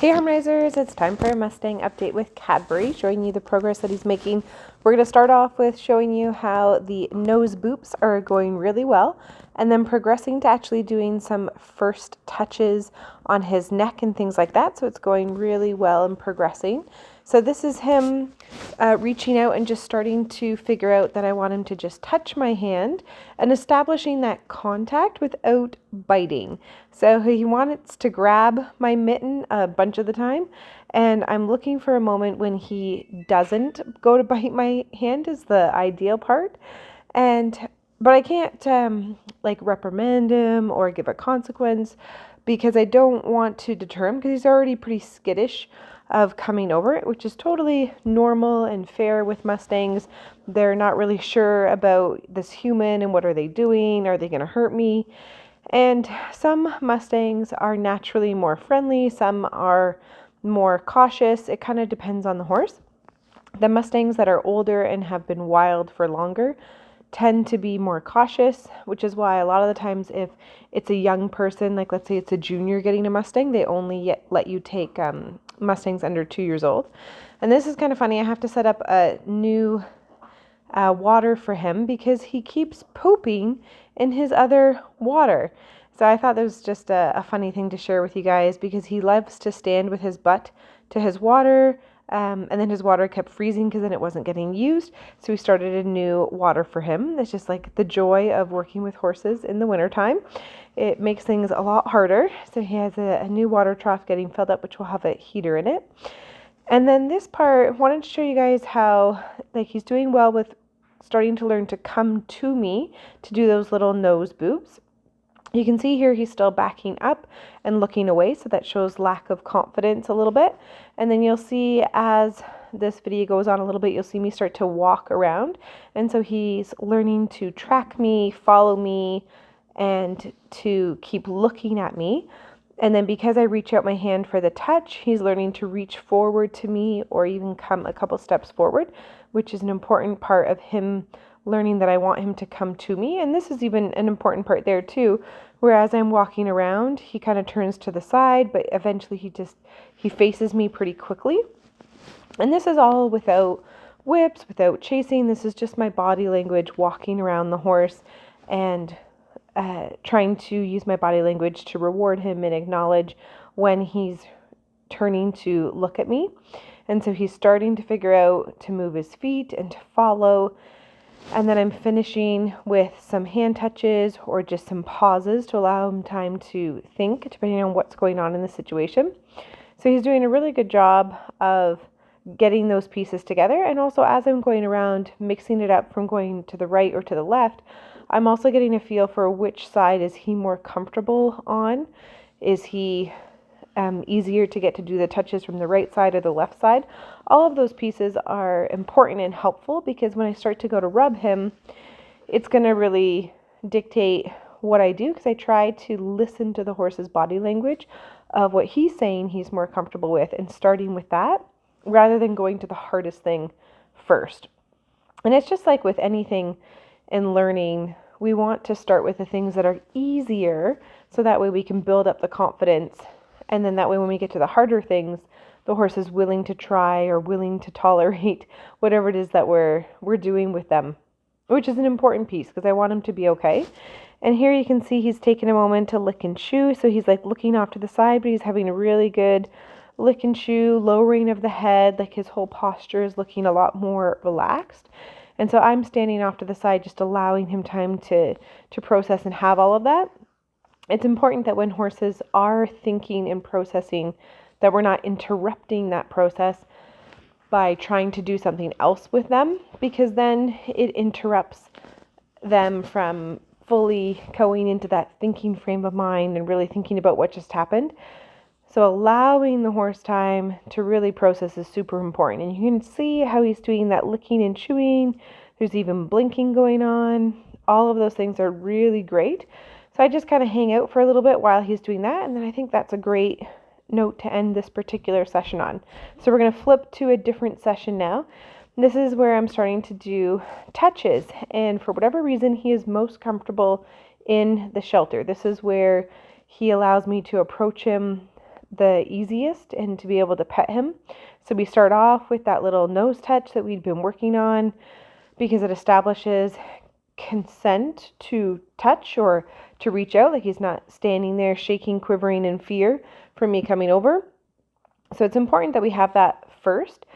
Hey Harmonizers, it's time for a Mustang update with Cadbury, showing you the progress that he's making. We're going to start off with showing you how the nose boops are going really well, and then progressing to actually doing some first touches on his neck and things like that, so it's going really well and progressing. So this is him reaching out and just starting to figure out that I want him to just touch my hand and establishing that contact without biting. So he wants to grab my mitten a bunch of the time, and I'm looking for a moment when he doesn't go to bite my hand is the ideal part. But I can't like reprimand him or give a consequence because I don't want to deter him because he's already pretty skittish of coming over it, which is totally normal and fair with Mustangs. They're not really sure about this human and what are they doing? Are they going to hurt me? And some Mustangs are naturally more friendly, some are more cautious. It kind of depends on the horse. The Mustangs that are older and have been wild for longer tend to be more cautious, which is why a lot of the times if it's a young person, like let's say it's a junior getting a Mustang, they only let you take Mustangs under 2 years old. And this is kind of funny. I have to set up a new water for him because he keeps pooping in his other water. So I thought that was just a funny thing to share with you guys because he loves to stand with his butt to his water. And then his water kept freezing because then it wasn't getting used. So we started a new water for him. It's just like the joy of working with horses in the wintertime. It makes things a lot harder. So he has a new water trough getting filled up, which will have a heater in it. And then this part, I wanted to show you guys how like he's doing well with starting to learn to come to me to do those little nose boops. You can see here he's still backing up and looking away, so that shows lack of confidence a little bit. And then you'll see as this video goes on a little bit, you'll see me start to walk around. And so he's learning to track me, follow me, and to keep looking at me. And then because I reach out my hand for the touch, he's learning to reach forward to me or even come a couple steps forward, which is an important part of him learning that I want him to come to me. And this is even an important part there too, where as I'm walking around, he kind of turns to the side, but eventually he faces me pretty quickly. And this is all without whips, without chasing. This is just my body language walking around the horse and trying to use my body language to reward him and acknowledge when he's turning to look at me. And so he's starting to figure out to move his feet and to follow. And then I'm finishing with some hand touches or just some pauses to allow him time to think, depending on what's going on in the situation. So he's doing a really good job of getting those pieces together. And also as I'm going around, mixing it up from going to the right or to the left, I'm also getting a feel for which side is he more comfortable on. Is he easier to get to do the touches from the right side or the left side? All of those pieces are important and helpful because when I start to go to rub him, it's going to really dictate what I do because I try to listen to the horse's body language of what he's saying he's more comfortable with and starting with that rather than going to the hardest thing first. And it's just like with anything in learning, we want to start with the things that are easier so that way we can build up the confidence. And then that way when we get to the harder things, the horse is willing to try or willing to tolerate whatever it is that we're doing with them, which is an important piece because I want him to be okay. And here you can see he's taking a moment to lick and chew. So he's like looking off to the side, but he's having a really good lick and chew, lowering of the head, like his whole posture is looking a lot more relaxed. And so I'm standing off to the side, just allowing him time to process and have all of that. It's important that when horses are thinking and processing, that we're not interrupting that process by trying to do something else with them, because then it interrupts them from fully going into that thinking frame of mind and really thinking about what just happened. So allowing the horse time to really process is super important. And you can see how he's doing that licking and chewing. There's even blinking going on. All of those things are really great. So I just kind of hang out for a little bit while he's doing that. And then I think that's a great note to end this particular session on. So we're going to flip to a different session now. This is where I'm starting to do touches. And for whatever reason, he is most comfortable in the shelter. This is where he allows me to approach him the easiest and to be able to pet him. So we start off with that little nose touch that we'd been working on because it establishes consent to touch or to reach out, like he's not standing there shaking, quivering in fear for me coming over. So it's important that we have that first.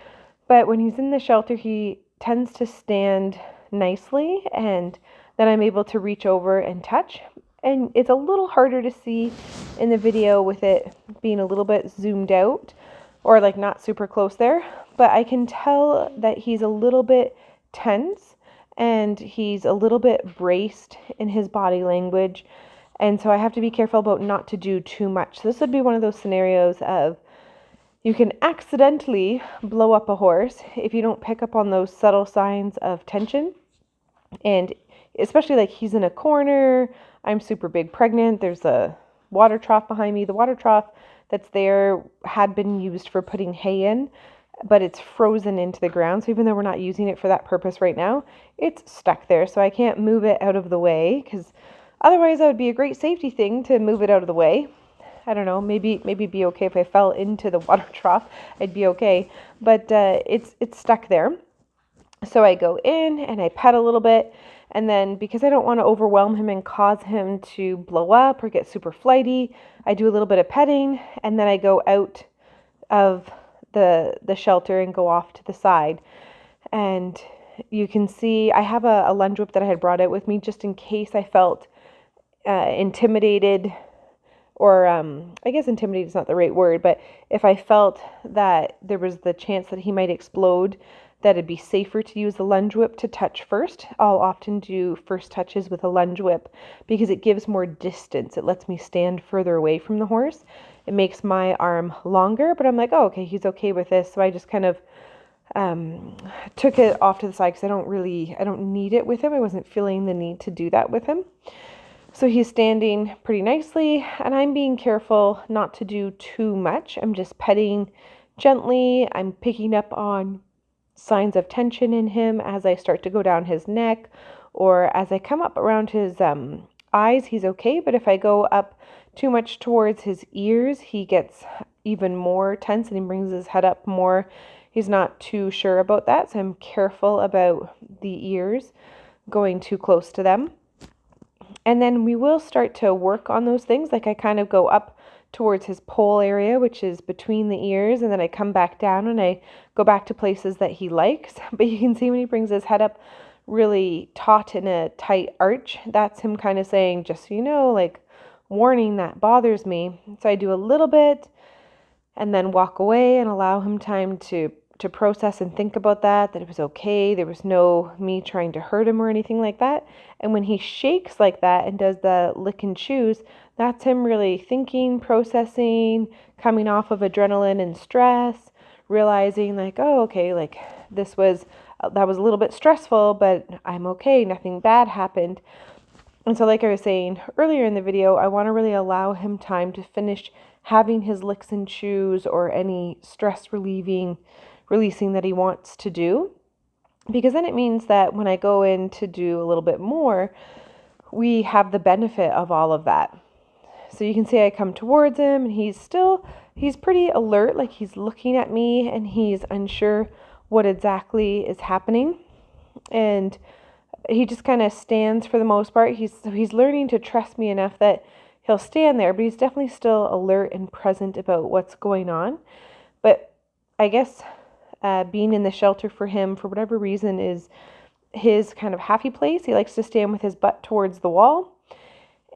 But when he's in the shelter, he tends to stand nicely, and then I'm able to reach over and touch. And it's a little harder to see in the video with it being a little bit zoomed out or like not super close there, but I can tell that he's a little bit tense and he's a little bit braced in his body language. And so I have to be careful about not to do too much. So this would be one of those scenarios of you can accidentally blow up a horse if you don't pick up on those subtle signs of tension. And especially like he's in a corner, I'm super big pregnant, there's a water trough behind me. The water trough that's there had been used for putting hay in, but it's frozen into the ground. So even though we're not using it for that purpose right now, it's stuck there. So I can't move it out of the way because otherwise that would be a great safety thing to move it out of the way. I don't know, maybe be okay if I fell into the water trough, I'd be okay. But it's stuck there. So I go in and I pet a little bit. And then because I don't want to overwhelm him and cause him to blow up or get super flighty, I do a little bit of petting. And then I go out of the shelter and go off to the side. And you can see I have a lunge whip that I had brought out with me just in case I felt intimidated. Or I guess intimidated is not the right word, but if I felt that there was the chance that he might explode, that it'd be safer to use the lunge whip to touch first. I'll often do first touches with a lunge whip because it gives more distance. It lets me stand further away from the horse. It makes my arm longer, but I'm like, oh, okay, he's okay with this. So I just kind of took it off to the side because I don't need it with him. I wasn't feeling the need to do that with him. So he's standing pretty nicely, and I'm being careful not to do too much. I'm just petting gently. I'm picking up on signs of tension in him as I start to go down his neck, or as I come up around his eyes, he's okay. But if I go up too much towards his ears, he gets even more tense and he brings his head up more. He's not too sure about that, so I'm careful about the ears, going too close to them. And then we will start to work on those things. Like I kind of go up towards his poll area, which is between the ears, and then I come back down and I go back to places that he likes. But you can see when he brings his head up really taut in a tight arch, that's him kind of saying, just so you know, like warning, that bothers me. So I do a little bit and then walk away and allow him time to process and think about that it was okay. There was no me trying to hurt him or anything like that. And when he shakes like that and does the lick and chews, that's him really thinking, processing, coming off of adrenaline and stress, realizing like, oh, okay, like that was a little bit stressful, but I'm okay. Nothing bad happened. And so like I was saying earlier in the video, I want to really allow him time to finish having his licks and chews or any stress releasing that he wants to do, because then it means that when I go in to do a little bit more, we have the benefit of all of that. So you can see I come towards him and he's pretty alert, like he's looking at me and he's unsure what exactly is happening. And he just kind of stands for the most part. He's learning to trust me enough that he'll stand there, but he's definitely still alert and present about what's going on. But I guess being in the shelter for him, for whatever reason, is his kind of happy place. He likes to stand with his butt towards the wall.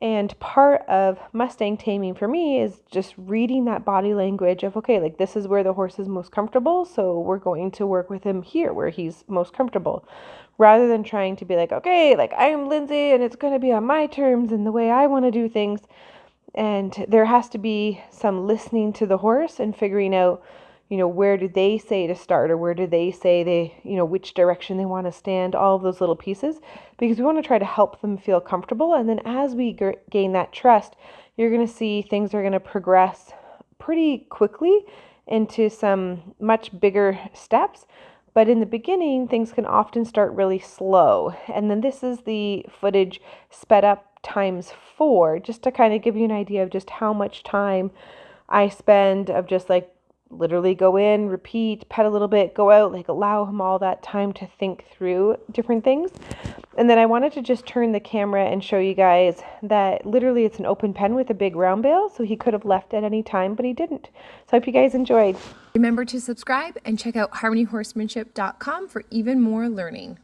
And part of Mustang taming for me is just reading that body language of, okay, like this is where the horse is most comfortable, so we're going to work with him here where he's most comfortable. Rather than trying to be like, okay, like I'm Lindsay and it's going to be on my terms and the way I want to do things. And there has to be some listening to the horse and figuring out, where do they say to start, or where do they say which direction they want to stand, all of those little pieces, because we want to try to help them feel comfortable. And then as we gain that trust, you're going to see things are going to progress pretty quickly into some much bigger steps. But in the beginning, things can often start really slow. And then this is the footage sped up times 4, just to kind of give you an idea of just how much time I spend of just like literally go in, repeat, pet a little bit, go out, like allow him all that time to think through different things. And then I wanted to just turn the camera and show you guys that literally it's an open pen with a big round bale, so he could have left at any time, but he didn't. So I hope you guys enjoyed. Remember to subscribe and check out harmonyhorsemanship.com for even more learning.